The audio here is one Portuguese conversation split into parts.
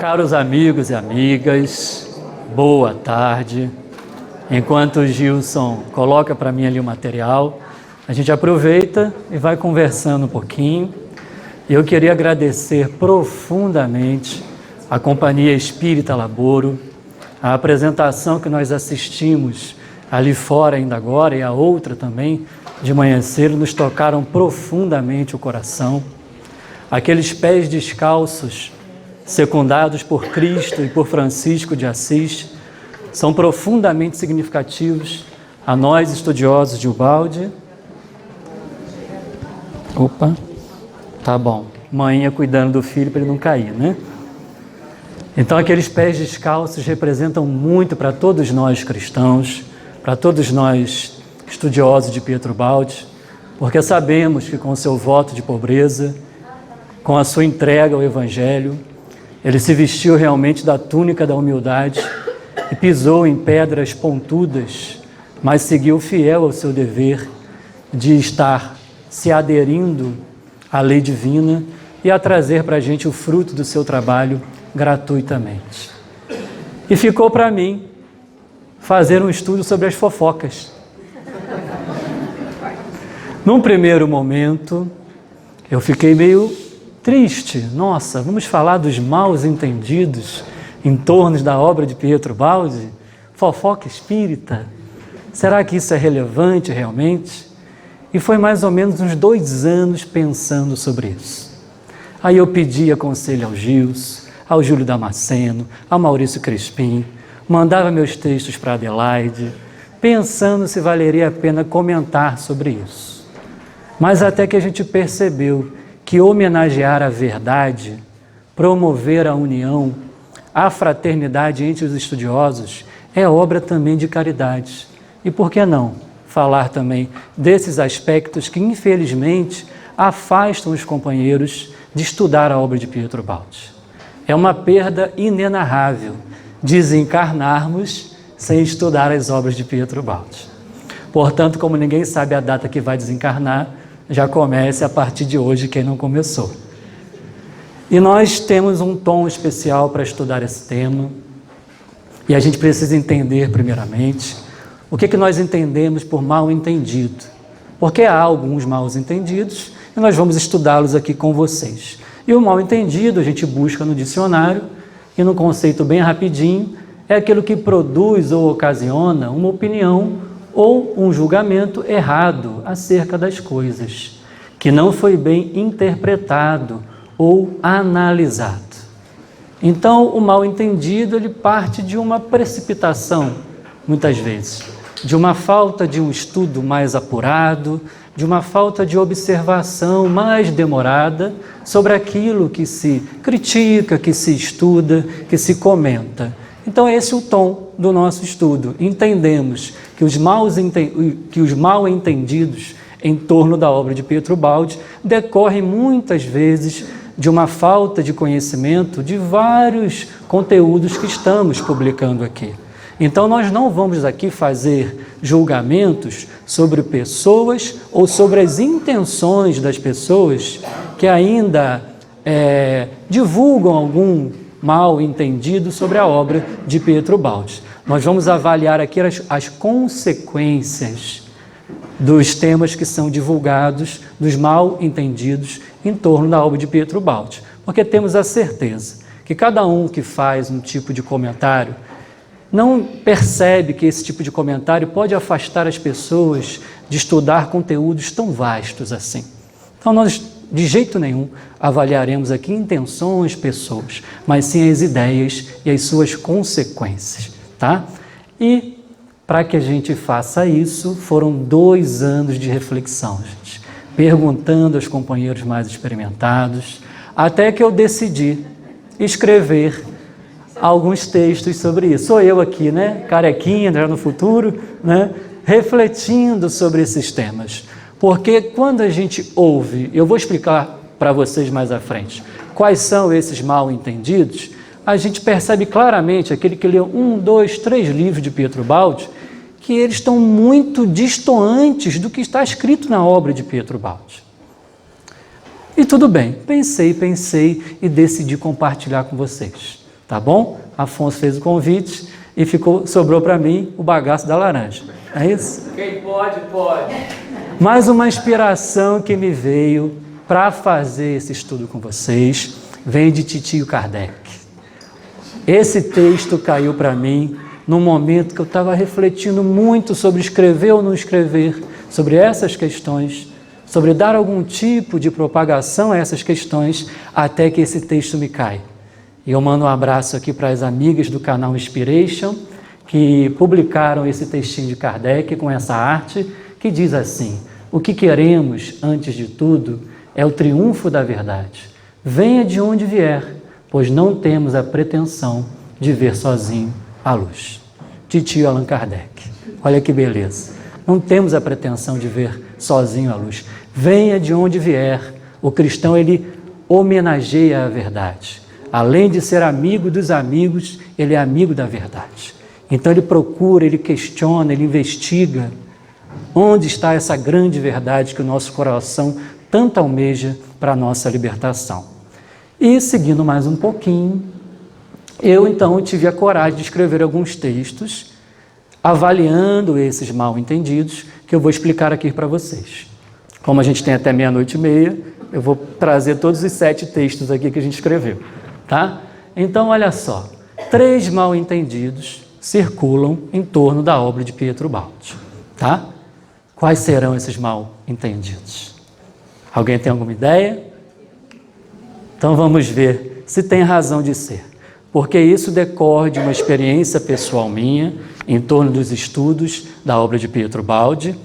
Caros amigos e amigas, boa tarde. Enquanto o Gilson coloca para mim ali o material, a gente aproveita e vai conversando um pouquinho. Eu queria agradecer profundamente a Companhia Espírita Laboro, a apresentação que nós assistimos ali fora ainda agora e a outra também de manhã cedo nos tocaram profundamente o coração. Aqueles pés descalços, secundados por Cristo e por Francisco de Assis, são profundamente significativos a nós, estudiosos de Ubaldi. Opa, tá bom. Mãe cuidando do filho para ele não cair, né? Então, aqueles pés descalços representam muito para todos nós cristãos, para todos nós estudiosos de Pietro Ubaldi, porque sabemos que com o seu voto de pobreza, com a sua entrega ao Evangelho, ele se vestiu realmente da túnica da humildade e pisou em pedras pontudas, mas seguiu fiel ao seu dever de estar se aderindo à lei divina e a trazer para a gente o fruto do seu trabalho gratuitamente. E ficou para mim fazer um estudo sobre as fofocas. Num primeiro momento, eu fiquei meio triste. Nossa, vamos falar dos maus entendidos em torno da obra de Pietro Ubaldi? Fofoca espírita? Será que isso é relevante realmente? E foi mais ou menos uns 2 anos pensando sobre isso. Aí eu pedi conselho ao Gilson, ao Júlio Damasceno, ao Maurício Crispim, mandava meus textos para Adelaide, pensando se valeria a pena comentar sobre isso. Mas até que a gente percebeu que homenagear a verdade, promover a união, a fraternidade entre os estudiosos é obra também de caridade. E por que não falar também desses aspectos que, infelizmente, afastam os companheiros de estudar a obra de Pietro Ubaldi? É uma perda inenarrável desencarnarmos sem estudar as obras de Pietro Ubaldi. Portanto, como ninguém sabe a data que vai desencarnar, já comece a partir de hoje quem não começou. E nós temos um tom especial para estudar esse tema, e a gente precisa entender primeiramente o que nós entendemos por mal entendido, porque há alguns mal entendidos e nós vamos estudá-los aqui com vocês. E o mal entendido a gente busca no dicionário e no conceito bem rapidinho é aquilo que produz ou ocasiona uma opinião ou um julgamento errado acerca das coisas, que não foi bem interpretado ou analisado. Então, o mal-entendido, ele parte de uma precipitação, muitas vezes, de uma falta de um estudo mais apurado, de uma falta de observação mais demorada sobre aquilo que se critica, que se estuda, que se comenta. Então, esse é o tom do nosso estudo. Entendemos que os mal entendidos em torno da obra de Pietro Ubaldi decorrem muitas vezes de uma falta de conhecimento de vários conteúdos que estamos publicando aqui. Então, nós não vamos aqui fazer julgamentos sobre pessoas ou sobre as intenções das pessoas que ainda divulgam algum mal entendido sobre a obra de Pietro Ubaldi. Nós vamos avaliar aqui as consequências dos temas que são divulgados, dos mal entendidos em torno da obra de Pietro Ubaldi, porque temos a certeza que cada um que faz um tipo de comentário não percebe que esse tipo de comentário pode afastar as pessoas de estudar conteúdos tão vastos assim. Então, nós de jeito nenhum avaliaremos aqui intenções, pessoas, mas sim as ideias e as suas consequências, tá? E para que a gente faça isso, foram 2 anos de reflexão, gente, perguntando aos companheiros mais experimentados, até que eu decidi escrever alguns textos sobre isso. Sou eu aqui, né? Carequinha, já no futuro, né? Refletindo sobre esses temas. Porque quando a gente ouve, eu vou explicar para vocês mais à frente, quais são esses mal entendidos, a gente percebe claramente, aquele que leu 1, 2, 3 livros de Pietro Ubaldi, que eles estão muito distantes do que está escrito na obra de Pietro Ubaldi. E tudo bem, pensei e decidi compartilhar com vocês. tá bom? Afonso fez o convite e sobrou para mim o bagaço da laranja. É isso? Quem pode, pode. Mais uma inspiração que me veio para fazer esse estudo com vocês vem de Titio Kardec. Esse texto caiu para mim num momento que eu estava refletindo muito sobre escrever ou não escrever, sobre essas questões, sobre dar algum tipo de propagação a essas questões, até que esse texto me cai. E eu mando um abraço aqui para as amigas do canal Inspiration, que publicaram esse textinho de Kardec com essa arte, que diz assim: o que queremos, antes de tudo, é o triunfo da verdade. Venha de onde vier, pois não temos a pretensão de ver sozinho a luz. Titio Allan Kardec. Olha que beleza. Não temos a pretensão de ver sozinho a luz. Venha de onde vier. O cristão, ele homenageia a verdade. Além de ser amigo dos amigos, ele é amigo da verdade. Então ele procura, ele questiona, ele investiga onde está essa grande verdade que o nosso coração tanto almeja para a nossa libertação. E seguindo mais um pouquinho, eu então tive a coragem de escrever alguns textos avaliando esses mal entendidos que eu vou explicar aqui para vocês. Como a gente tem até 00:30, eu vou trazer todos os 7 textos aqui que a gente escreveu, tá? Então, olha só, 3 mal entendidos circulam em torno da obra de Pietro Baldi, tá? Quais serão esses mal entendidos? Alguém tem alguma ideia? Então vamos ver se tem razão de ser. Porque isso decorre de uma experiência pessoal minha em torno dos estudos da obra de Pietro Baldi,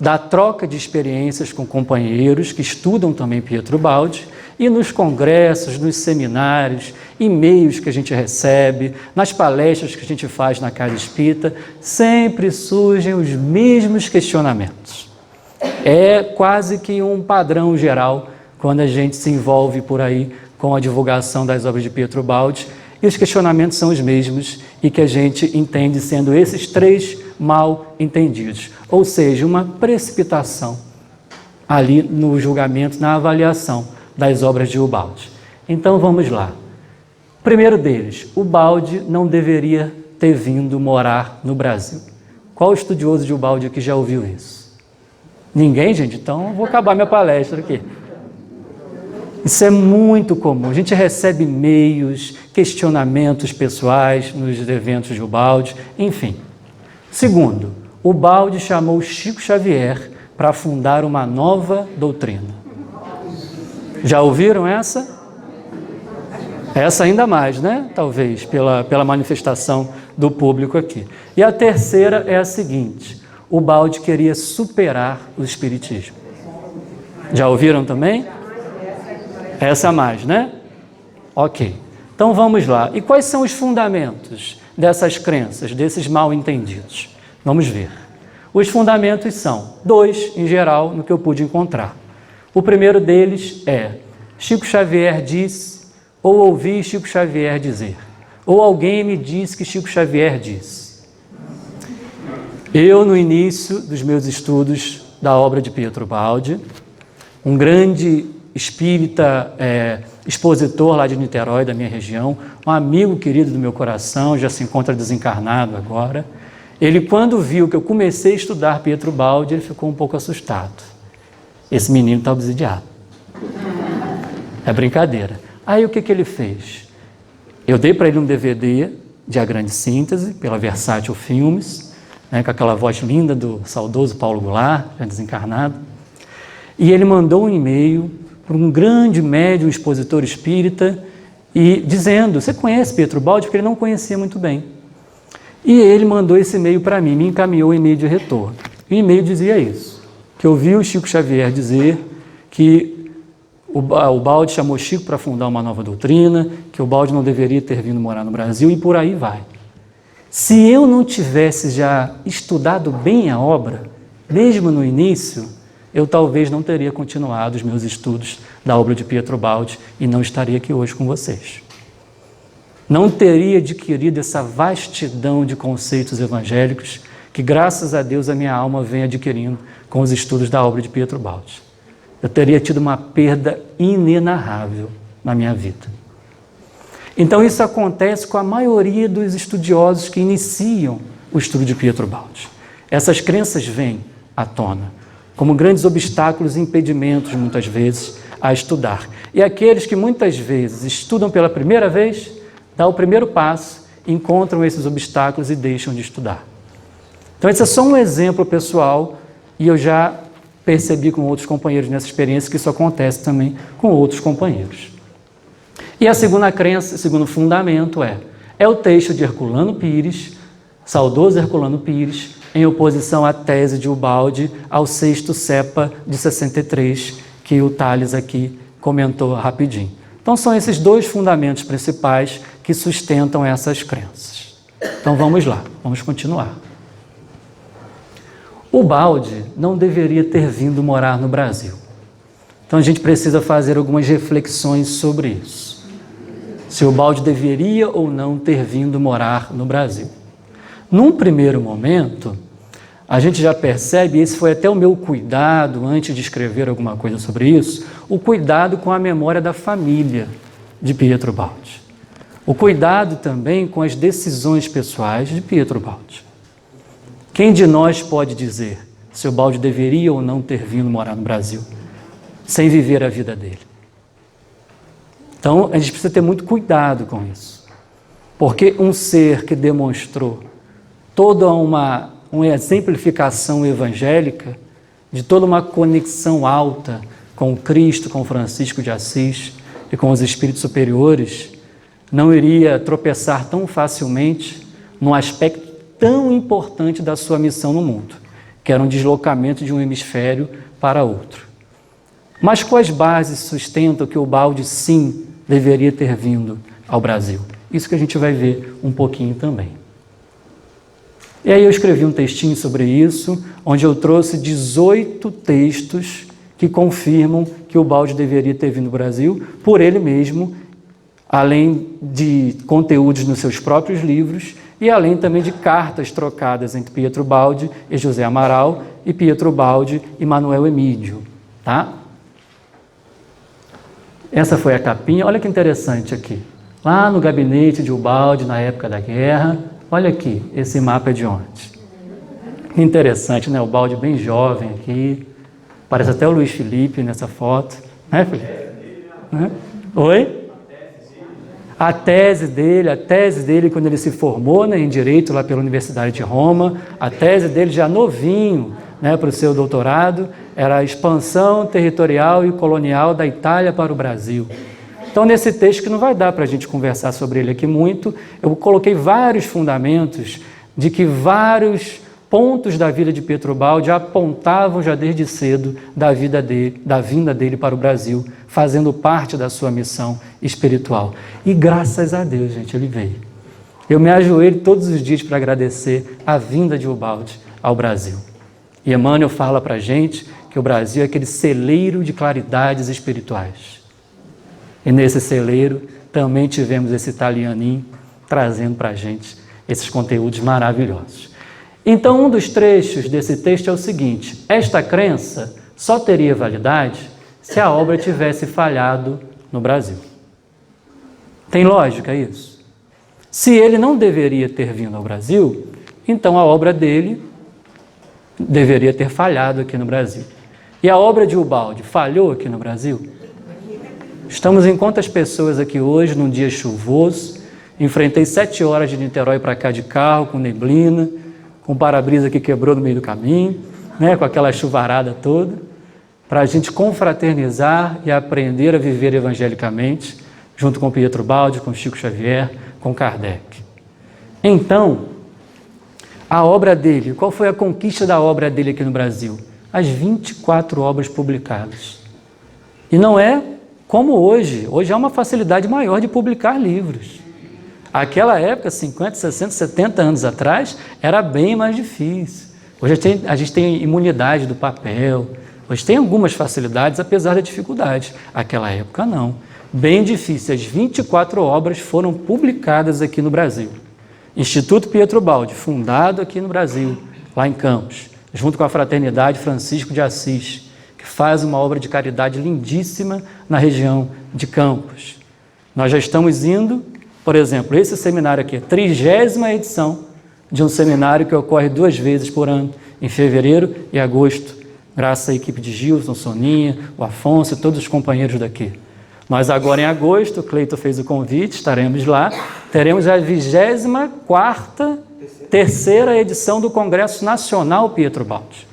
da troca de experiências com companheiros que estudam também Pietro Baldi, e nos congressos, nos seminários, e-mails que a gente recebe, nas palestras que a gente faz na Casa Espírita, sempre surgem os mesmos questionamentos. É quase que um padrão geral quando a gente se envolve por aí com a divulgação das obras de Pietro Baldi, e os questionamentos são os mesmos e que a gente entende sendo esses 3 mal entendidos, ou seja, uma precipitação ali no julgamento, na avaliação das obras de Ubaldi. Então vamos lá. O primeiro deles, Ubaldi não deveria ter vindo morar no Brasil. Qual estudioso de Ubaldi aqui já ouviu isso? Ninguém, gente? Então eu vou acabar minha palestra aqui. Isso é muito comum. A gente recebe e-mails, questionamentos pessoais nos eventos de Ubaldi, enfim. Segundo, Ubaldi chamou Chico Xavier para fundar uma nova doutrina. Já ouviram essa? Essa ainda mais, né? Talvez, pela manifestação do público aqui. E a terceira é a seguinte: Ubaldi queria superar o espiritismo. Já ouviram também? Essa mais, né? Ok. Então vamos lá. E quais são os fundamentos dessas crenças, desses mal entendidos? Vamos ver. Os fundamentos são 2, em geral, no que eu pude encontrar. O primeiro deles é: Chico Xavier disse, ou ouvi Chico Xavier dizer, ou alguém me disse que Chico Xavier disse. Eu, no início dos meus estudos da obra de Pietro Baldi, um grande espírita, expositor lá de Niterói, da minha região, um amigo querido do meu coração, já se encontra desencarnado agora, ele, quando viu que eu comecei a estudar Pietro Baldi, ele ficou um pouco assustado. Esse menino está obsidiado. É brincadeira. Aí o que ele fez? Eu dei para ele um DVD de A Grande Síntese, pela Versátil Filmes, né, com aquela voz linda do saudoso Paulo Goulart, já desencarnado, e ele mandou um e-mail para um grande médium expositor espírita, e dizendo: você conhece Pietro Baldi? Porque ele não conhecia muito bem. E ele mandou esse e-mail para mim, me encaminhou o e-mail de retorno. E o e-mail dizia isso, que eu vi o Chico Xavier dizer que o Baldi chamou Chico para fundar uma nova doutrina, que o Baldi não deveria ter vindo morar no Brasil, e por aí vai. Se eu não tivesse já estudado bem a obra, mesmo no início, eu talvez não teria continuado os meus estudos da obra de Pietro Baldi e não estaria aqui hoje com vocês. Não teria adquirido essa vastidão de conceitos evangélicos que, graças a Deus, a minha alma vem adquirindo com os estudos da obra de Pietro Baldi. Eu teria tido uma perda inenarrável na minha vida. Então isso acontece com a maioria dos estudiosos que iniciam o estudo de Pietro Baldi. Essas crenças vêm à tona como grandes obstáculos e impedimentos, muitas vezes, a estudar. E aqueles que muitas vezes estudam pela primeira vez, dão o primeiro passo, encontram esses obstáculos e deixam de estudar. Então esse é só um exemplo pessoal, e eu já percebi com outros companheiros nessa experiência que isso acontece também com outros companheiros. E a segunda crença, o segundo fundamento é o texto de Herculano Pires, saudoso Herculano Pires, em oposição à tese de Ubaldi ao sexto cepa de 63, que o Tales aqui comentou rapidinho. Então são esses dois fundamentos principais que sustentam essas crenças. Então vamos lá, vamos continuar. Ubaldi não deveria ter vindo morar no Brasil. Então a gente precisa fazer algumas reflexões sobre isso. Se Ubaldi deveria ou não ter vindo morar no Brasil. Num primeiro momento, a gente já percebe, esse foi até o meu cuidado antes de escrever alguma coisa sobre isso, o cuidado com a memória da família de Pietro Baldi. O cuidado também com as decisões pessoais de Pietro Baldi. Quem de nós pode dizer se o Baldi deveria ou não ter vindo morar no Brasil, sem viver a vida dele? Então, a gente precisa ter muito cuidado com isso. Porque um ser que demonstrou toda uma exemplificação evangélica, de toda uma conexão alta com Cristo, com Francisco de Assis e com os espíritos superiores, não iria tropeçar tão facilmente num aspecto tão importante da sua missão no mundo, que era um deslocamento de um hemisfério para outro. Mas quais bases sustentam que o Baldi, sim, deveria ter vindo ao Brasil? Isso que a gente vai ver um pouquinho também. E aí eu escrevi um textinho sobre isso, onde eu trouxe 18 textos que confirmam que o Baldi deveria ter vindo ao Brasil por ele mesmo, além de conteúdos nos seus próprios livros e além também de cartas trocadas entre Pietro Baldi e José Amaral e Pietro Baldi e Manuel Emídio, tá? Essa foi a capinha, olha que interessante aqui. Lá no gabinete de Ubaldi, na época da guerra, olha aqui, esse mapa é de onde? Interessante, né? O Baldi bem jovem aqui, parece até o Luiz Felipe nessa foto, né, Felipe? Né? Oi? A tese dele quando ele se formou, né, em Direito lá pela Universidade de Roma, a tese dele já novinho, né, para o seu doutorado, era a expansão territorial e colonial da Itália para o Brasil. Então, nesse texto, que não vai dar para a gente conversar sobre ele aqui muito, eu coloquei vários fundamentos de que vários pontos da vida de Pietro Baldi apontavam já desde cedo da vinda dele para o Brasil, fazendo parte da sua missão espiritual. E graças a Deus, gente, ele veio. Eu me ajoelho todos os dias para agradecer a vinda de Ubaldi ao Brasil. E Emmanuel fala para a gente que o Brasil é aquele celeiro de claridades espirituais. E nesse celeiro também tivemos esse italianinho trazendo para a gente esses conteúdos maravilhosos. Então, um dos trechos desse texto é o seguinte: esta crença só teria validade se a obra tivesse falhado no Brasil. Tem lógica isso? Se ele não deveria ter vindo ao Brasil, então a obra dele deveria ter falhado aqui no Brasil. E a obra de Ubaldi falhou aqui no Brasil? Estamos em quantas pessoas aqui hoje, num dia chuvoso? Enfrentei 7 horas de Niterói para cá de carro, com neblina, com para-brisa que quebrou no meio do caminho, né, com aquela chuvarada toda, para a gente confraternizar e aprender a viver evangelicamente, junto com Pietro Baldi, com Chico Xavier, com Kardec. Então, a obra dele, qual foi a conquista da obra dele aqui no Brasil? As 24 obras publicadas. E não é como hoje. Hoje há uma facilidade maior de publicar livros. Aquela época, 50, 60, 70 anos atrás, era bem mais difícil. Hoje a gente tem imunidade do papel, hoje tem algumas facilidades, apesar da dificuldade. Aquela época, não. Bem difícil. As 24 obras foram publicadas aqui no Brasil. Instituto Pietro Baldi, fundado aqui no Brasil, lá em Campos, junto com a Fraternidade Francisco de Assis, que faz uma obra de caridade lindíssima na região de Campos. Nós já estamos indo Por exemplo, esse seminário aqui, 30ª edição de um seminário que ocorre 2 vezes por ano, em fevereiro e agosto, graças à equipe de Gilson, Soninha, o Afonso e todos os companheiros daqui. Nós agora em agosto, o Cleito fez o convite, estaremos lá, teremos a 24ª edição do Congresso Nacional Pietro Baldi,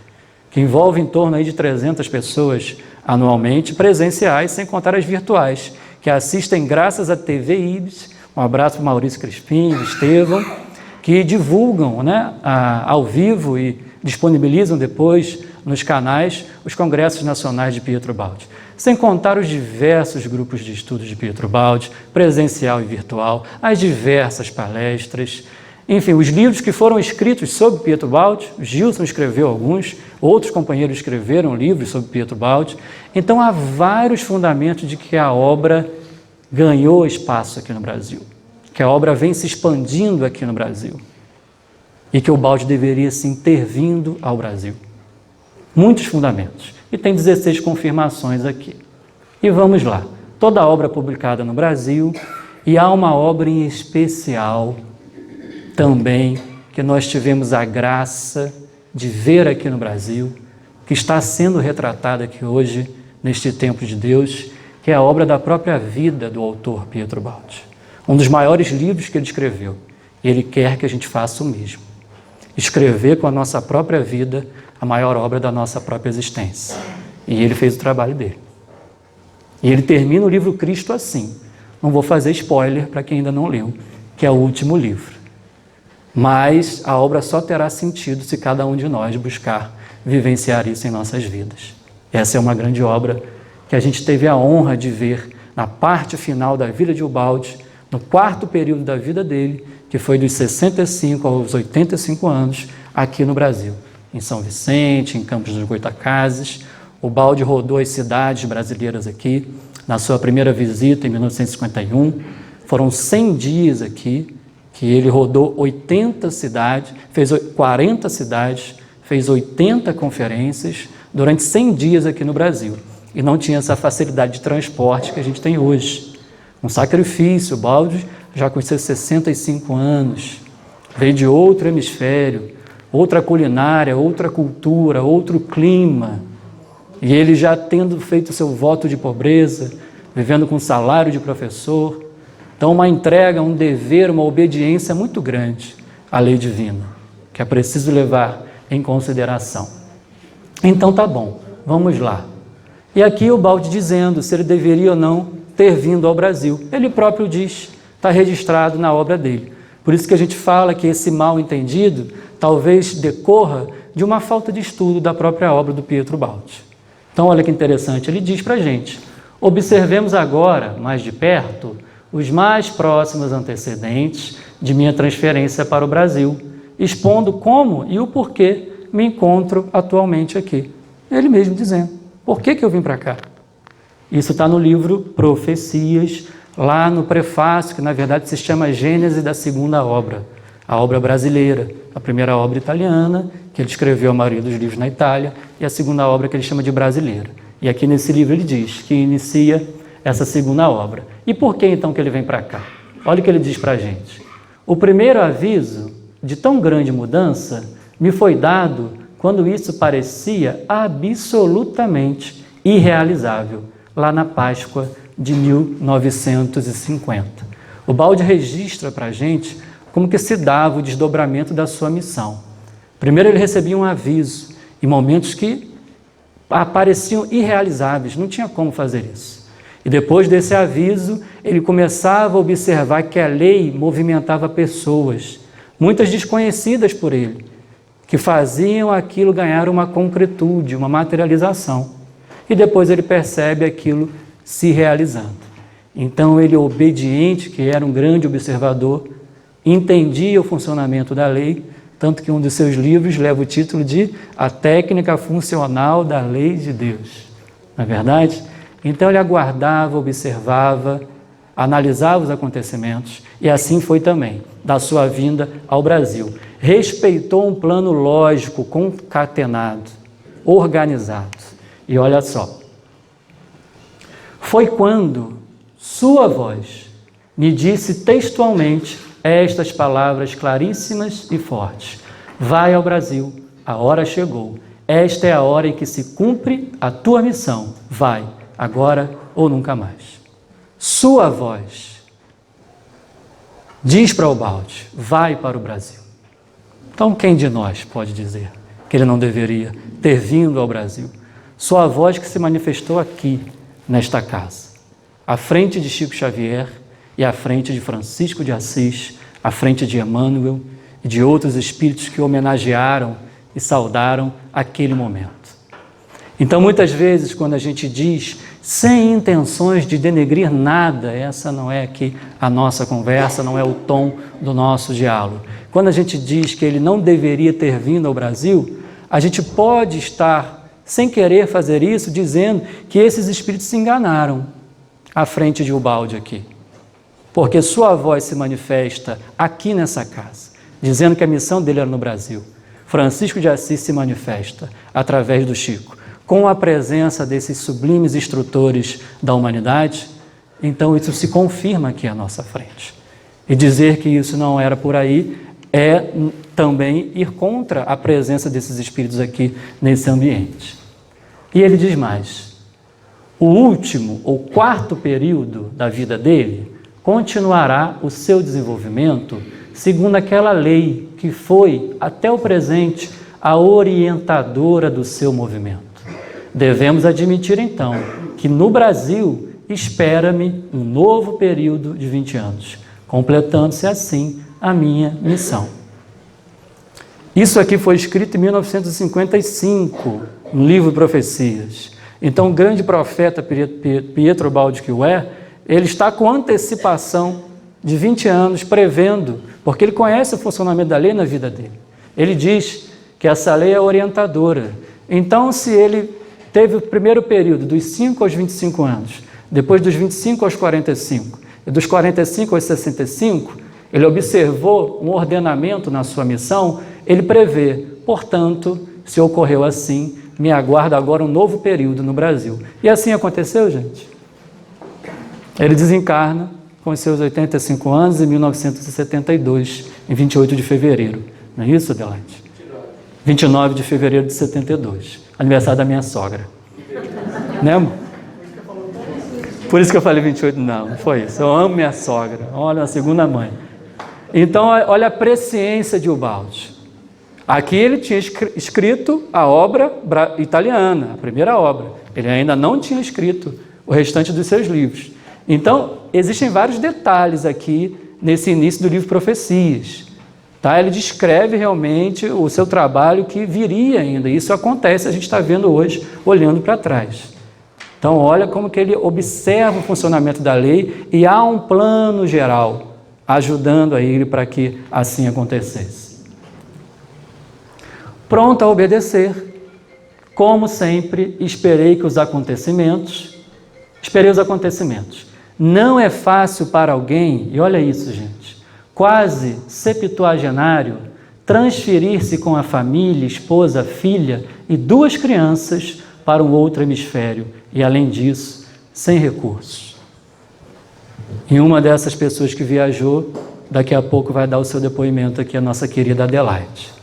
que envolve em torno aí de 300 pessoas anualmente, presenciais, sem contar as virtuais, que assistem graças à TV Ibis. Um abraço para o Maurício Crispim, Estevão, que divulgam, né, ao vivo e disponibilizam depois nos canais os congressos nacionais de Pietro Baldi. Sem contar os diversos grupos de estudos de Pietro Baldi, presencial e virtual, as diversas palestras, enfim, os livros que foram escritos sobre Pietro Baldi. Gilson escreveu alguns, outros companheiros escreveram livros sobre Pietro Baldi. Então, há vários fundamentos de que a obra ganhou espaço aqui no Brasil, que a obra vem se expandindo aqui no Brasil e que o Baldi deveria sim ter vindo ao Brasil. Muitos fundamentos. E tem 16 confirmações aqui. E vamos lá. Toda a obra publicada no Brasil, e há uma obra em especial também que nós tivemos a graça de ver aqui no Brasil, que está sendo retratada aqui hoje, neste tempo de Deus, que é a obra da própria vida do autor Pietro Baldi. Um dos maiores livros que ele escreveu. E ele quer que a gente faça o mesmo. Escrever com a nossa própria vida a maior obra da nossa própria existência. E ele fez o trabalho dele. E ele termina o livro Cristo assim. Não vou fazer spoiler para quem ainda não leu, que é o último livro. Mas a obra só terá sentido se cada um de nós buscar vivenciar isso em nossas vidas. Essa é uma grande obra que a gente teve a honra de ver na parte final da vida de Ubaldi, no 4º período da vida dele, que foi dos 65 aos 85 anos, aqui no Brasil, em São Vicente, em Campos dos Goytacazes. Ubaldi rodou as cidades brasileiras aqui, na sua primeira visita em 1951. Foram 100 dias aqui, que ele rodou 80 cidades, fez 40 cidades, fez 80 conferências durante 100 dias aqui no Brasil. E não tinha essa facilidade de transporte que a gente tem hoje. Um sacrifício. Baldi, já com seus 65 anos, veio de outro hemisfério, outra culinária, outra cultura, outro clima. E ele já tendo feito seu voto de pobreza, vivendo com salário de professor. Então, uma entrega, um dever, uma obediência muito grande à lei divina, que é preciso levar em consideração. Então, tá bom, vamos lá. E aqui o Baldi dizendo se ele deveria ou não ter vindo ao Brasil. Ele próprio diz, está registrado na obra dele. Por isso que a gente fala que esse mal entendido talvez decorra de uma falta de estudo da própria obra do Pietro Baldi. Então, olha que interessante, ele diz para a gente: observemos agora, mais de perto, os mais próximos antecedentes de minha transferência para o Brasil, expondo como e o porquê me encontro atualmente aqui. Ele mesmo dizendo, por que eu vim para cá? Isso está no livro Profecias, lá no prefácio, que na verdade se chama Gênese da segunda obra, a obra brasileira, a primeira obra italiana, que ele escreveu a maioria dos livros na Itália, e a segunda obra que ele chama de brasileira. E aqui nesse livro ele diz que inicia essa segunda obra. E por que então que ele vem para cá? Olha o que ele diz para a gente. O primeiro aviso de tão grande mudança me foi dado quando isso parecia absolutamente irrealizável, lá na Páscoa de 1950. O Baldi registra para a gente como que se dava o desdobramento da sua missão. Primeiro ele recebia um aviso em momentos que pareciam irrealizáveis, não tinha como fazer isso. E depois desse aviso, ele começava a observar que a lei movimentava pessoas, muitas desconhecidas por ele, que faziam aquilo ganhar uma concretude, uma materialização. E depois ele percebe aquilo se realizando. Então ele, obediente, que era um grande observador, entendia o funcionamento da lei, tanto que um dos seus livros leva o título de A Técnica Funcional da Lei de Deus. Não é verdade? Então ele aguardava, observava, analisava os acontecimentos, e assim foi também, da sua vinda ao Brasil. Respeitou um plano lógico, concatenado, organizado. E olha só, foi quando sua voz me disse textualmente estas palavras claríssimas e fortes: vai ao Brasil, a hora chegou. Esta é a hora em que se cumpre a tua missão. Vai, agora ou nunca mais. Sua voz diz para Ubaldi: vai para o Brasil. Então, quem de nós pode dizer que ele não deveria ter vindo ao Brasil? Sua voz que se manifestou aqui, nesta casa, à frente de Chico Xavier e à frente de Francisco de Assis, à frente de Emmanuel e de outros espíritos que homenagearam e saudaram aquele momento. Então, muitas vezes, quando a gente diz, sem intenções de denegrir nada, essa não é aqui a nossa conversa, não é o tom do nosso diálogo. Quando a gente diz que ele não deveria ter vindo ao Brasil, a gente pode estar, sem querer fazer isso, dizendo que esses espíritos se enganaram à frente de Ubaldi aqui. Porque sua voz se manifesta aqui nessa casa, dizendo que a missão dele era no Brasil. Francisco de Assis se manifesta através do Chico, com a presença desses sublimes instrutores da humanidade. Então isso se confirma aqui à nossa frente. E dizer que isso não era por aí é também ir contra a presença desses espíritos aqui nesse ambiente. E ele diz mais: o último ou quarto período da vida dele continuará o seu desenvolvimento segundo aquela lei que foi, até o presente, a orientadora do seu movimento. Devemos admitir, então, que no Brasil espera-me um novo período de 20 anos, completando-se assim a minha missão. Isso aqui foi escrito em 1955, no livro Profecias. Então, o grande profeta Pietro Ubaldi Chiué, ele está com antecipação de 20 anos, prevendo, porque ele conhece o funcionamento da lei na vida dele. Ele diz que essa lei é orientadora. Então, se ele teve o primeiro período, dos 5 aos 25 anos, depois dos 25 aos 45, e dos 45 aos 65, ele observou um ordenamento na sua missão, ele prevê, portanto, se ocorreu assim, me aguarda agora um novo período no Brasil. E assim aconteceu, gente. Ele desencarna com os seus 85 anos em 1972, em 28 de fevereiro. Não é isso, Adelaide? 29 de fevereiro de 72, aniversário da minha sogra. Né, amor? Por isso que eu falei 28, não foi isso. Eu amo minha sogra, olha, a segunda mãe. Então, olha a presciência de Ubaldi. Aqui ele tinha escrito a obra italiana, a primeira obra. Ele ainda não tinha escrito o restante dos seus livros. Então, existem vários detalhes aqui nesse início do livro Profecias. Tá? Ele descreve realmente o seu trabalho que viria ainda. Isso acontece, a gente está vendo hoje, olhando para trás. Então, olha como que ele observa o funcionamento da lei e há um plano geral ajudando a ele para que assim acontecesse. Pronto a obedecer, como sempre, esperei os acontecimentos. Não é fácil para alguém, e olha isso, gente, quase septuagenário, transferir-se com a família, esposa, filha e 2 crianças para um outro hemisfério, e além disso, sem recursos. E uma dessas pessoas que viajou, daqui a pouco vai dar o seu depoimento aqui, a nossa querida Adelaide.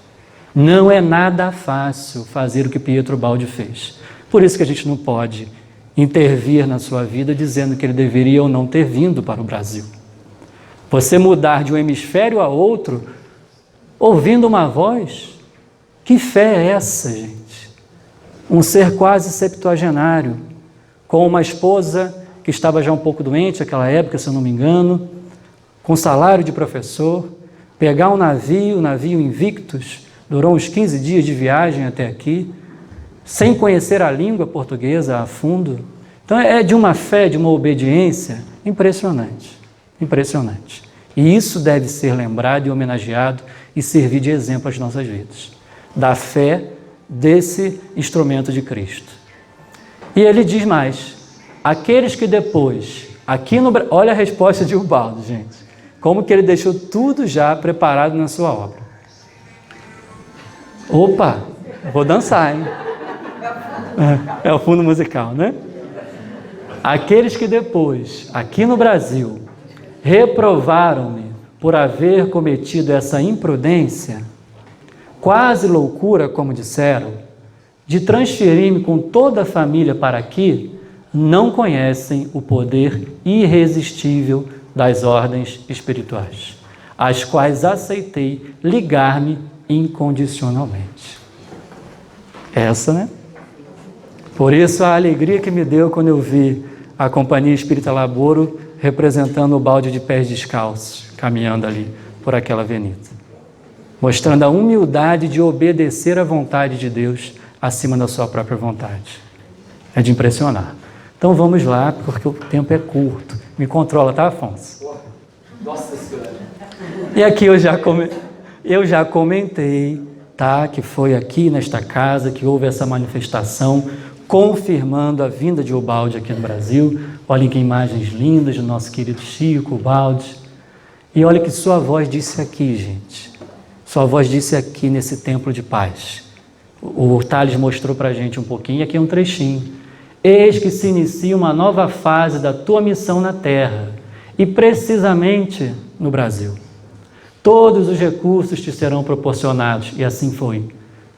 Não é nada fácil fazer o que Pietro Ubaldi fez. Por isso que a gente não pode intervir na sua vida dizendo que ele deveria ou não ter vindo para o Brasil. Você mudar de um hemisfério a outro, ouvindo uma voz, que fé é essa, gente? Um ser quase septuagenário, com uma esposa que estava já um pouco doente naquela época, se eu não me engano, com salário de professor, pegar um navio Invictus, durou uns 15 dias de viagem até aqui, sem conhecer a língua portuguesa a fundo. Então é de uma fé, de uma obediência impressionante, impressionante. E isso deve ser lembrado e homenageado e servir de exemplo às nossas vidas, da fé desse instrumento de Cristo. E ele diz mais, aqueles que depois, aqui no Brasil, olha a resposta de Ubaldi, gente, como que ele deixou tudo já preparado na sua obra. Opa, vou dançar, hein? É o fundo musical, né? Aqueles que depois, aqui no Brasil, reprovaram-me por haver cometido essa imprudência, quase loucura, como disseram, de transferir-me com toda a família para aqui, não conhecem o poder irresistível das ordens espirituais, às quais aceitei ligar-me incondicionalmente. Essa, né? Por isso a alegria que me deu quando eu vi a Companhia Espírita Laboro representando o balde de pés descalços, caminhando ali por aquela avenida, mostrando a humildade de obedecer à vontade de Deus acima da sua própria vontade. É de impressionar. Então vamos lá, porque o tempo é curto. Me controla, tá, Afonso? Nossa Senhora. E aqui eu já comentei, tá, que foi aqui nesta casa que houve essa manifestação confirmando a vinda de Ubaldi aqui no Brasil. Olhem que imagens lindas do nosso querido Chico Ubaldi. E olha que sua voz disse aqui, gente. Sua voz disse aqui nesse templo de paz. O Thales mostrou para a gente um pouquinho, e aqui é um trechinho. Eis que se inicia uma nova fase da tua missão na Terra, e precisamente no Brasil. Todos os recursos te serão proporcionados, e assim foi.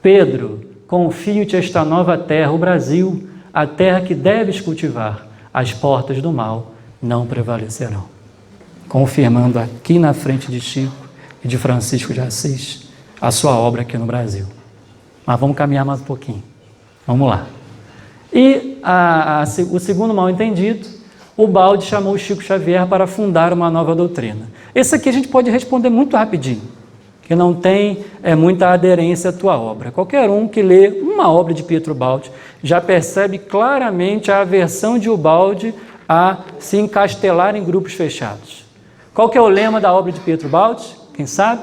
Pedro, confio-te esta nova terra, o Brasil, a terra que deves cultivar. As portas do mal não prevalecerão. Confirmando aqui na frente de Chico e de Francisco de Assis a sua obra aqui no Brasil. Mas vamos caminhar mais um pouquinho. Vamos lá. E o segundo mal-entendido, Ubaldi chamou Chico Xavier para fundar uma nova doutrina. Esse aqui a gente pode responder muito rapidinho, que não tem muita aderência à tua obra. Qualquer um que lê uma obra de Pietro Ubaldi já percebe claramente a aversão de Ubaldi a se encastelar em grupos fechados. Qual que é o lema da obra de Pietro Ubaldi? Quem sabe?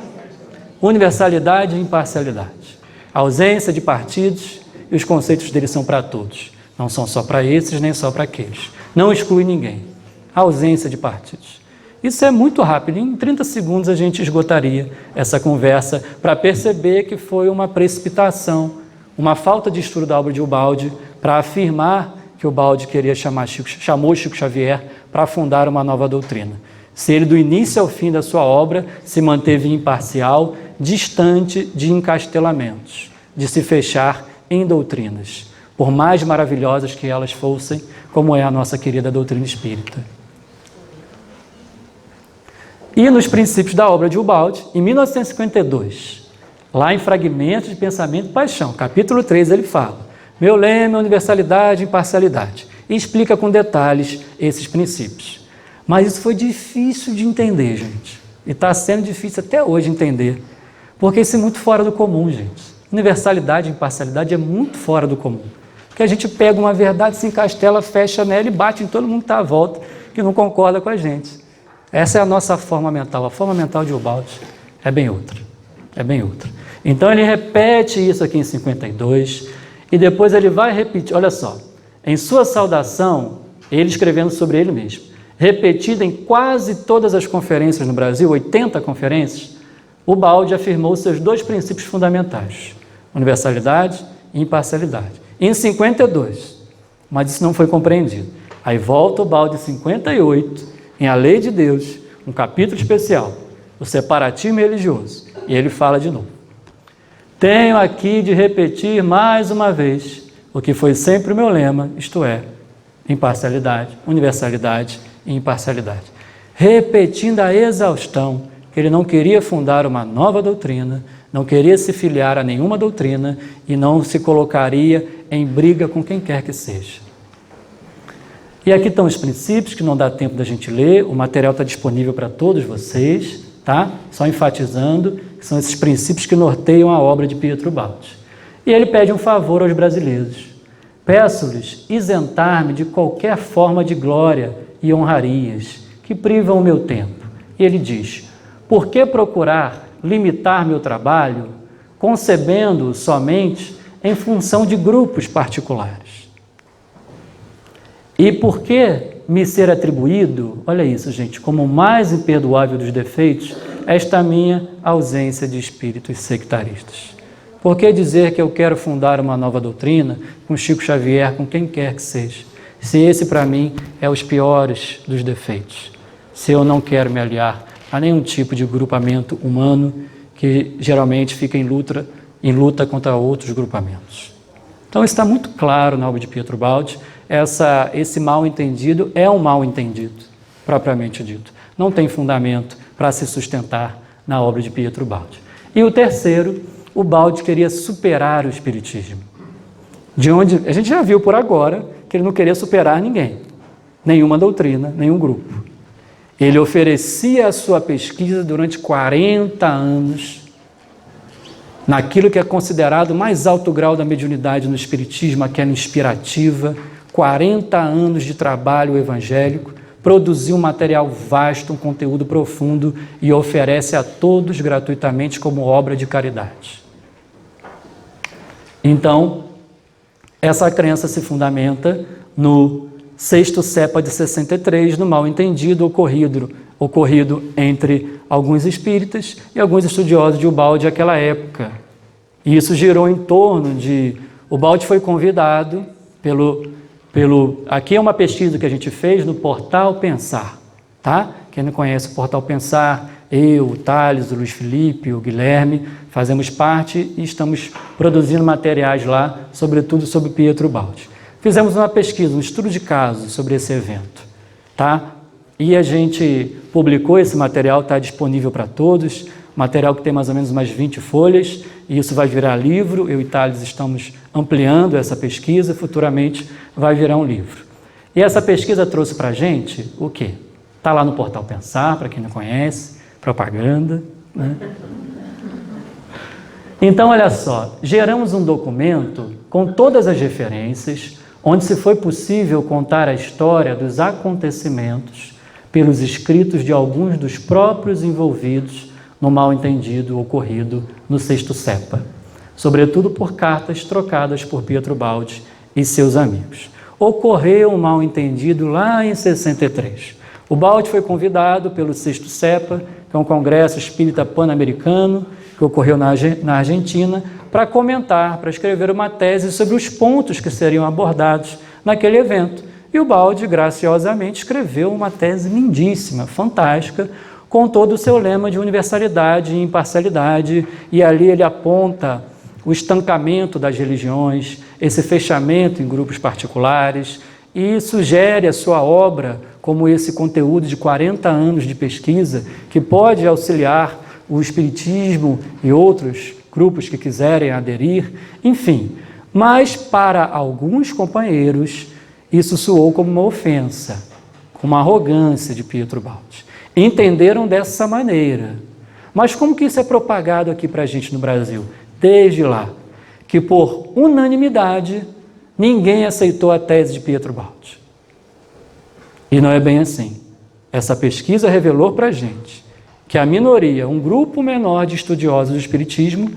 Universalidade e imparcialidade. A ausência de partidos, e os conceitos dele são para todos. Não são só para esses, nem só para aqueles. Não exclui ninguém. A ausência de partidos. Isso é muito rápido. Em 30 segundos a gente esgotaria essa conversa para perceber que foi uma precipitação, uma falta de estudo da obra de Ubaldi para afirmar que Ubaldi chamou Chico Xavier para fundar uma nova doutrina. Se ele, do início ao fim da sua obra, se manteve imparcial, distante de encastelamentos, de se fechar em doutrinas, por mais maravilhosas que elas fossem, como é a nossa querida doutrina espírita. E nos princípios da obra de Ubaldi, em 1952, lá em Fragmentos de Pensamento e Paixão, capítulo 3, ele fala: meu lema é universalidade e imparcialidade, e explica com detalhes esses princípios. Mas isso foi difícil de entender, gente, e está sendo difícil até hoje entender, porque isso é muito fora do comum, gente. Universalidade e imparcialidade é muito fora do comum, porque a gente pega uma verdade, se encastela, fecha nela e bate em todo mundo que está à volta, que não concorda com a gente. Essa é a nossa forma mental. A forma mental de Ubaldi é bem outra. É bem outra. Então ele repete isso aqui em 52 e depois ele vai repetir, olha só, em sua saudação, ele escrevendo sobre ele mesmo, repetida em quase todas as conferências no Brasil, 80 conferências, Ubaldi afirmou seus dois princípios fundamentais, universalidade e imparcialidade. Em 52, mas isso não foi compreendido. Aí volta Ubaldi em 58, em A Lei de Deus, um capítulo especial, o separatismo religioso, e ele fala de novo. Tenho aqui de repetir mais uma vez o que foi sempre o meu lema, isto é, imparcialidade, universalidade e imparcialidade. Repetindo a exaustão que ele não queria fundar uma nova doutrina, não queria se filiar a nenhuma doutrina e não se colocaria em briga com quem quer que seja. E aqui estão os princípios, que não dá tempo da gente ler, o material está disponível para todos vocês, tá? Só enfatizando que são esses princípios que norteiam a obra de Pietro Ubaldi. E ele pede um favor aos brasileiros. Peço-lhes isentar-me de qualquer forma de glória e honrarias que privam o meu tempo. E ele diz: por que procurar limitar meu trabalho, concebendo-o somente em função de grupos particulares? E por que me ser atribuído, olha isso, gente, como o mais imperdoável dos defeitos, esta minha ausência de espíritos sectaristas? Por que dizer que eu quero fundar uma nova doutrina com Chico Xavier, com quem quer que seja, se esse para mim é os piores dos defeitos? se eu não quero me aliar a nenhum tipo de grupamento humano que geralmente fica em luta contra outros grupamentos. Então está muito claro na obra de Pietro Baldi, esse mal entendido é um mal entendido, propriamente dito. Não tem fundamento para se sustentar na obra de Pietro Baldi. E o terceiro, o Baldi queria superar o espiritismo. De onde a gente já viu por agora que ele não queria superar ninguém, nenhuma doutrina, nenhum grupo. Ele oferecia a sua pesquisa durante 40 anos naquilo que é considerado o mais alto grau da mediunidade no espiritismo, aquela inspirativa, 40 anos de trabalho evangélico, produziu um material vasto, um conteúdo profundo e oferece a todos gratuitamente como obra de caridade. Então, essa crença se fundamenta no sexto cepa de 63, no mal entendido ocorrido entre alguns espíritas e alguns estudiosos de Ubaldi naquela época. E isso girou em torno de... Ubaldi foi convidado aqui é uma pesquisa que a gente fez no Portal Pensar, tá? Quem não conhece o Portal Pensar, eu, o Thales, o Luiz Felipe, o Guilherme, fazemos parte e estamos produzindo materiais lá, sobretudo sobre Pietro Baldi. Fizemos uma pesquisa, um estudo de caso sobre esse evento, tá? E a gente publicou esse material, está disponível para todos, material que tem mais ou menos umas 20 folhas, e isso vai virar livro. Eu e Thales estamos ampliando essa pesquisa, futuramente vai virar um livro. E essa pesquisa trouxe para a gente o quê? Está lá no Portal Pensar, para quem não conhece, propaganda, né? Então, olha só, geramos um documento com todas as referências, onde se foi possível contar a história dos acontecimentos pelos escritos de alguns dos próprios envolvidos no mal-entendido ocorrido no sexto cepa, sobretudo por cartas trocadas por Pietro Baldi e seus amigos. Ocorreu um mal-entendido lá em 63. O Baldi foi convidado pelo sexto cepa, que é um congresso espírita pan-americano, que ocorreu na Argentina, para comentar, para escrever uma tese sobre os pontos que seriam abordados naquele evento. E o Baldi, graciosamente, escreveu uma tese lindíssima, fantástica, com todo o seu lema de universalidade e imparcialidade, e ali ele aponta o estancamento das religiões, esse fechamento em grupos particulares, e sugere a sua obra como esse conteúdo de 40 anos de pesquisa que pode auxiliar o espiritismo e outros grupos que quiserem aderir, enfim. Mas para alguns companheiros isso soou como uma ofensa, como uma arrogância de Pietro Baldi. Entenderam dessa maneira. Mas como que isso é propagado aqui para a gente no Brasil? Desde lá, que por unanimidade ninguém aceitou a tese de Pietro Baldi. E não é bem assim. Essa pesquisa revelou para a gente que a minoria, um grupo menor de estudiosos do espiritismo,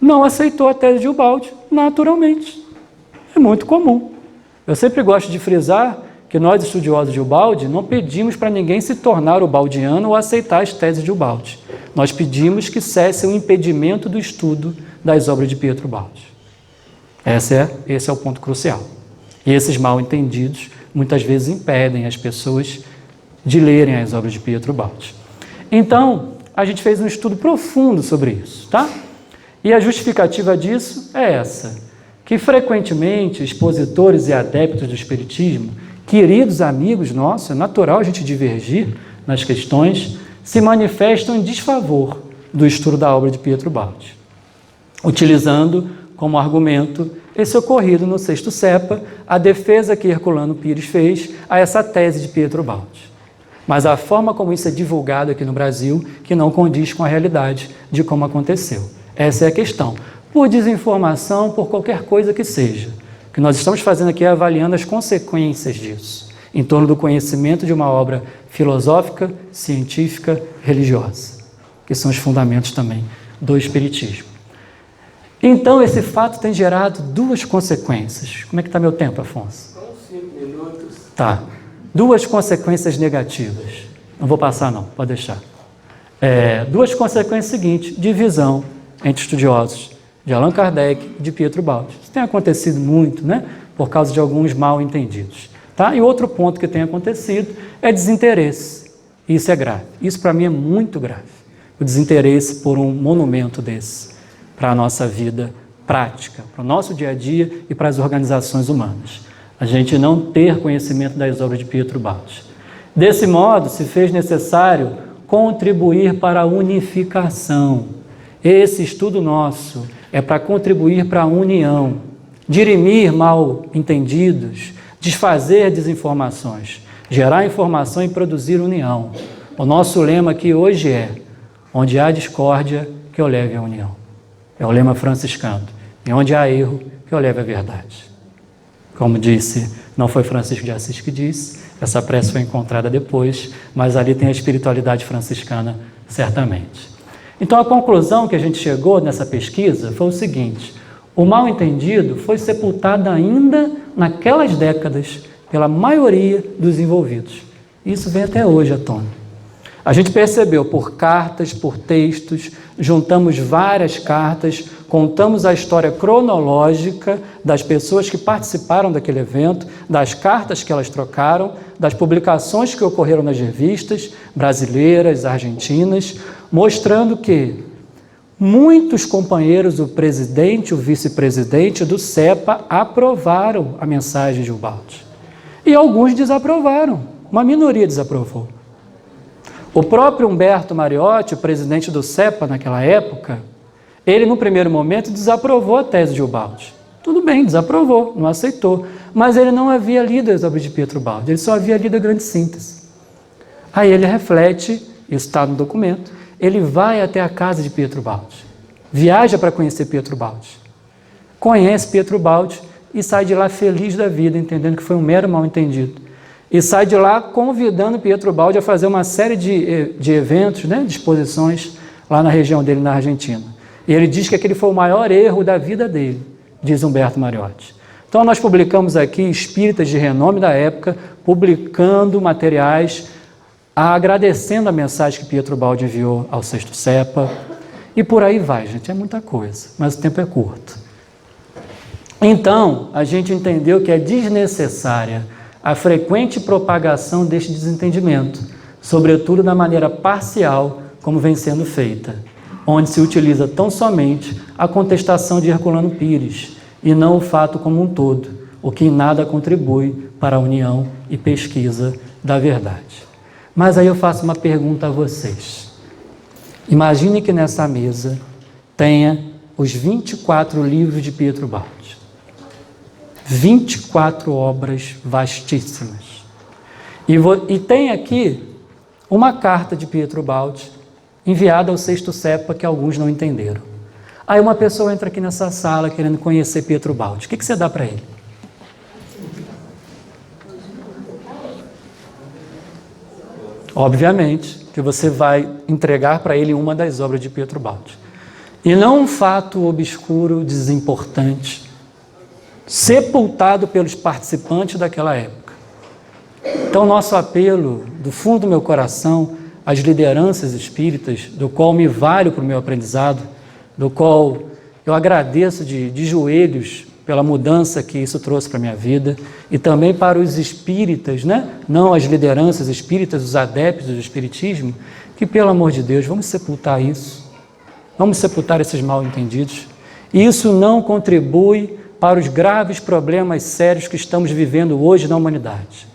não aceitou a tese de Ubaldi naturalmente. É muito comum. Eu sempre gosto de frisar que nós, estudiosos de Ubaldi, não pedimos para ninguém se tornar ubaldiano ou aceitar as teses de Ubaldi. Nós pedimos que cesse o impedimento do estudo das obras de Pietro Baldi. Esse é o ponto crucial. E esses mal-entendidos muitas vezes impedem as pessoas de lerem as obras de Pietro Baldi. Então, a gente fez um estudo profundo sobre isso, tá? E a justificativa disso é essa, que frequentemente expositores e adeptos do espiritismo, queridos amigos nossos, é natural a gente divergir nas questões, se manifestam em desfavor do estudo da obra de Pietro Baldi, utilizando como argumento esse ocorrido no sexto cepa, a defesa que Herculano Pires fez a essa tese de Pietro Baldi. Mas a forma como isso é divulgado aqui no Brasil, que não condiz com a realidade de como aconteceu. Essa é a questão. Por desinformação, por qualquer coisa que seja. O que nós estamos fazendo aqui é avaliando as consequências disso, em torno do conhecimento de uma obra filosófica, científica, religiosa, que são os fundamentos também do espiritismo. Então, esse fato tem gerado duas consequências. Como é que está meu tempo, Afonso? São 5 minutos. Tá. Duas consequências negativas. Não vou passar, não, pode deixar. Duas consequências seguintes: divisão entre estudiosos de Allan Kardec e de Pietro Baldi. Isso tem acontecido muito, né? Por causa de alguns mal entendidos. Tá? E outro ponto que tem acontecido é desinteresse. Isso é grave. Isso para mim é muito grave. O desinteresse por um monumento desse para a nossa vida prática, para o nosso dia a dia e para as organizações humanas. A gente não ter conhecimento das obras de Pietro Baldi. Desse modo, se fez necessário contribuir para a unificação. Esse estudo nosso é para contribuir para a união, dirimir mal entendidos, desfazer desinformações, gerar informação e produzir união. O nosso lema aqui hoje é: onde há discórdia, que eu leve a união. É o lema franciscano. E onde há erro, que eu leve a verdade. Como disse, não foi Francisco de Assis que disse, essa prece foi encontrada depois, mas ali tem a espiritualidade franciscana, certamente. Então, a conclusão que a gente chegou nessa pesquisa foi o seguinte: o mal-entendido foi sepultado ainda naquelas décadas pela maioria dos envolvidos. Isso vem até hoje à tona. A gente percebeu por cartas, por textos, juntamos várias cartas, contamos a história cronológica das pessoas que participaram daquele evento, das cartas que elas trocaram, das publicações que ocorreram nas revistas brasileiras, argentinas, mostrando que muitos companheiros, o presidente, o vice-presidente do CEPA, aprovaram a mensagem de Ubaldi. E alguns desaprovaram, uma minoria desaprovou. O próprio Humberto Mariotti, o presidente do CEPA naquela época, ele no primeiro momento desaprovou a tese de Ubaldi. Tudo bem, desaprovou, não aceitou, mas ele não havia lido as obras de Pietro Baldi, ele só havia lido a grande síntese. Aí ele reflete, isso está no documento, ele vai até a casa de Pietro Baldi, viaja para conhecer Pietro Baldi, conhece Pietro Baldi e sai de lá feliz da vida, entendendo que foi um mero mal-entendido. E sai de lá convidando Pietro Baldi a fazer uma série de eventos, de exposições lá na região dele, na Argentina. E ele diz que aquele foi o maior erro da vida dele, diz Humberto Mariotti. Então nós publicamos aqui espíritas de renome da época, publicando materiais, agradecendo a mensagem que Pietro Baldi enviou ao Sexto CEPA. E por aí vai, gente, é muita coisa, mas o tempo é curto. Então, a gente entendeu que é desnecessária a frequente propagação deste desentendimento, sobretudo da maneira parcial como vem sendo feita, onde se utiliza tão somente a contestação de Herculano Pires e não o fato como um todo, o que em nada contribui para a união e pesquisa da verdade. Mas aí eu faço uma pergunta a vocês. Imagine que nessa mesa tenha os 24 livros de Pietro Baldi. 24 obras vastíssimas. E tem aqui uma carta de Pietro Baldi enviada ao Sexto CEPA que alguns não entenderam. Aí uma pessoa entra aqui nessa sala querendo conhecer Pietro Baldi. O que você dá para ele? Obviamente que você vai entregar para ele uma das obras de Pietro Baldi. E não um fato obscuro, desimportante, sepultado pelos participantes daquela época. Então, nosso apelo, do fundo do meu coração, às lideranças espíritas, do qual me valho para o meu aprendizado, do qual eu agradeço de joelhos pela mudança que isso trouxe para a minha vida, e também para os espíritas, não as lideranças espíritas, os adeptos do espiritismo, que, pelo amor de Deus, vamos sepultar isso, vamos sepultar esses mal-entendidos. Isso não contribui para os graves problemas sérios que estamos vivendo hoje na humanidade.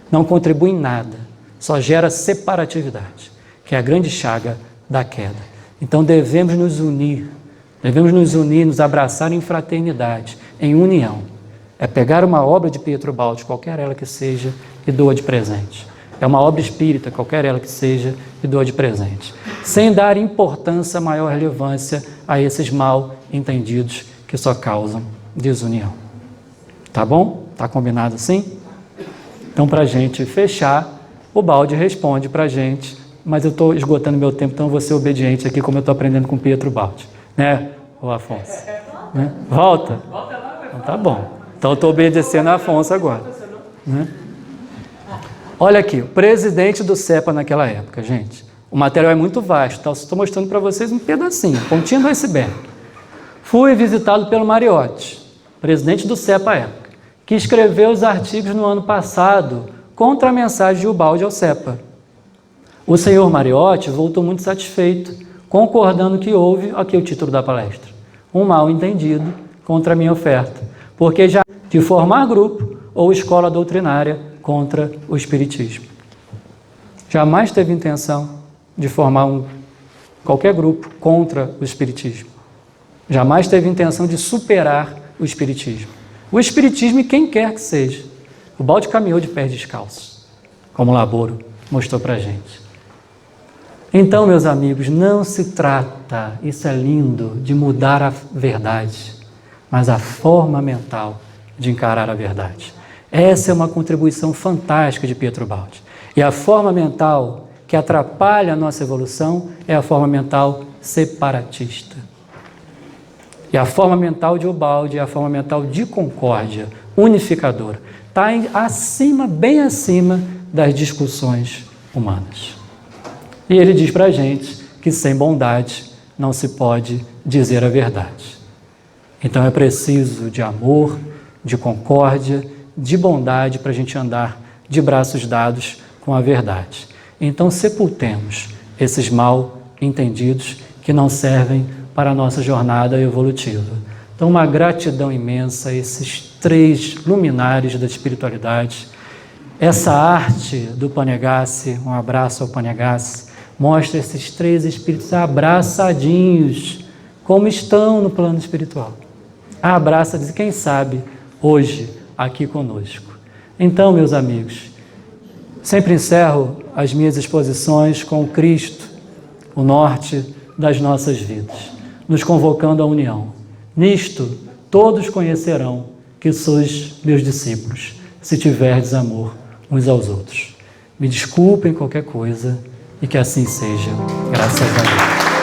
Não contribui em nada, só gera separatividade, que é a grande chaga da queda. Então devemos nos unir, nos abraçar em fraternidade, em união. É pegar uma obra de Pietro Baldi, qualquer ela que seja, e doa de presente. É uma obra espírita, qualquer ela que seja, e doa de presente. Sem dar importância, maior relevância a esses mal entendidos que só causam desunião. Tá bom? Tá combinado assim? Então, para a gente fechar, o Baldi responde para a gente, mas eu estou esgotando meu tempo, então eu vou ser obediente aqui, como eu estou aprendendo com Pietro Baldi. Ô Afonso? Volta? Então, tá bom. Então, eu estou obedecendo a Afonso agora. Olha aqui, o presidente do CEPA naquela época, gente. O material é muito vasto, tá? Estou mostrando para vocês um pedacinho, pontinho do iceberg. Fui visitado pelo Mariotti, presidente do CEPA à época, que escreveu os artigos no ano passado contra a mensagem de Ubaldi ao CEPA. O senhor Mariotti voltou muito satisfeito, concordando que houve, aqui o título da palestra, um mal entendido contra a minha oferta, porque já de formar grupo ou escola doutrinária contra o Espiritismo. Jamais teve intenção de formar qualquer grupo contra o Espiritismo. Jamais teve intenção de superar o Espiritismo. O Espiritismo e quem quer que seja. O balde caminhou de pés descalços, como o Laboro mostrou para a gente. Então, meus amigos, não se trata, isso é lindo, de mudar a verdade, mas a forma mental de encarar a verdade. Essa é uma contribuição fantástica de Pietro Baldi. E a forma mental que atrapalha a nossa evolução é a forma mental separatista. E a forma mental de Ubaldi é a forma mental de concórdia, unificadora. Está acima, bem acima das discussões humanas. E ele diz para a gente que sem bondade não se pode dizer a verdade. Então é preciso de amor, de concórdia, de bondade para a gente andar de braços dados com a verdade. Então sepultemos esses mal entendidos que não servem para a nossa jornada evolutiva. Então uma gratidão imensa a esses 3 luminares da espiritualidade. Essa arte do Panegassi, um abraço ao Panegassi, mostra esses 3 espíritos abraçadinhos, como estão no plano espiritual. Abraça-se, quem sabe, hoje, aqui conosco. Então, meus amigos, sempre encerro as minhas exposições com o Cristo, o norte das nossas vidas, nos convocando à união. Nisto, todos conhecerão que sois meus discípulos, se tiverdes amor uns aos outros. Me desculpem qualquer coisa, e que assim seja, graças a Deus.